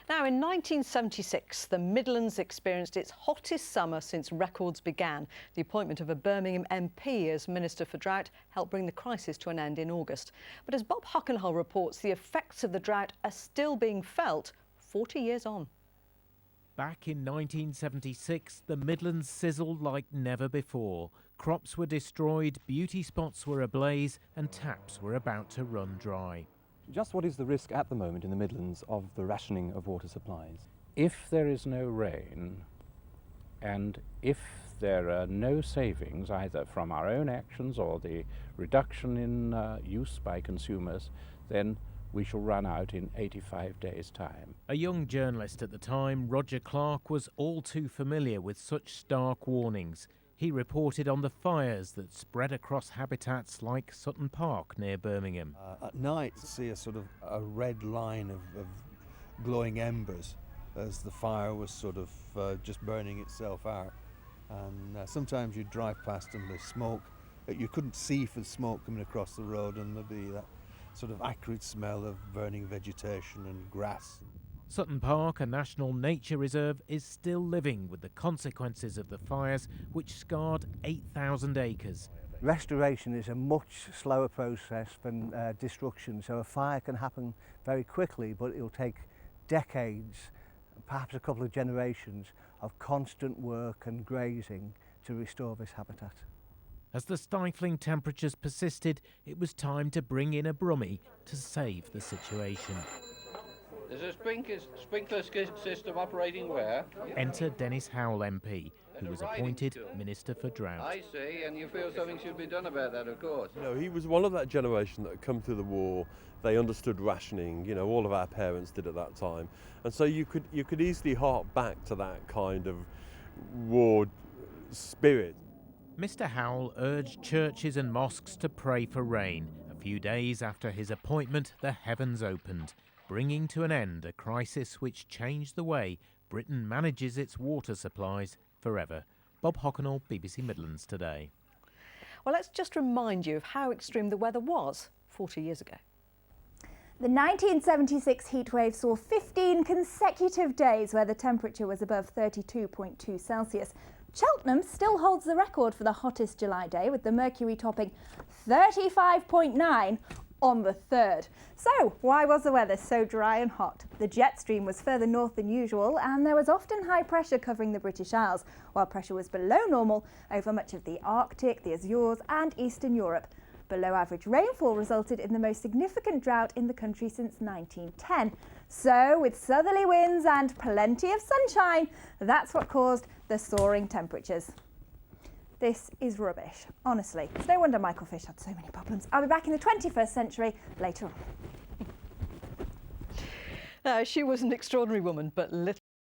Now, in 1976, the Midlands experienced its hottest summer since records began. The appointment of a Birmingham MP as Minister for Drought helped bring the crisis to an end in August. But as Bob Hockenhull reports, the effects of the drought are still being felt 40 years on. Back in 1976, the Midlands sizzled like never before. Crops were destroyed, beauty spots were ablaze, and taps were about to run dry. Just what is the risk at the moment in the Midlands of the rationing of water supplies? If there is no rain and if there are no savings either from our own actions or the reduction in use by consumers, then we shall run out in 85 days' time. A young journalist at the time, Roger Clark, was all too familiar with such stark warnings. He reported on the fires that spread across habitats like Sutton Park near Birmingham. At night, you see a sort of a red line of glowing embers as the fire was sort of just burning itself out. And sometimes you'd drive past and there's smoke that you couldn't see for the smoke coming across the road, and there'd be that sort of acrid smell of burning vegetation and grass. Sutton Park, a national nature reserve, is still living with the consequences of the fires which scarred 8,000 acres. Restoration is a much slower process than destruction, so a fire can happen very quickly, but it'll take decades, perhaps a couple of generations of constant work and grazing to restore this habitat. As the stifling temperatures persisted, it was time to bring in a brummie to save the situation. There's a sprinkler system operating where? Enter Dennis Howell MP, who was appointed Minister for Drought. I see, and you feel something should be done about that, of course. You know, he was one of that generation that had come through the war. They understood rationing, you know, all of our parents did at that time. And so you could easily hark back to that kind of war spirit. Mr. Howell urged churches and mosques to pray for rain. A few days after his appointment, the heavens opened, bringing to an end a crisis which changed the way Britain manages its water supplies forever. Bob Hockenhull, BBC Midlands Today. Well, let's just remind you of how extreme the weather was 40 years ago. The 1976 heatwave saw 15 consecutive days where the temperature was above 32.2 Celsius. Cheltenham still holds the record for the hottest July day, with the mercury topping 35.9 on the 3rd. So, why was the weather so dry and hot? The jet stream was further north than usual, and there was often high pressure covering the British Isles, while pressure was below normal over much of the Arctic, the Azores and Eastern Europe. Below average rainfall resulted in the most significant drought in the country since 1910. So, with southerly winds and plenty of sunshine, that's what caused the soaring temperatures. This is rubbish, honestly. It's no wonder Michael Fish had so many problems. I'll be back in the 21st century later on. She was an extraordinary woman, but little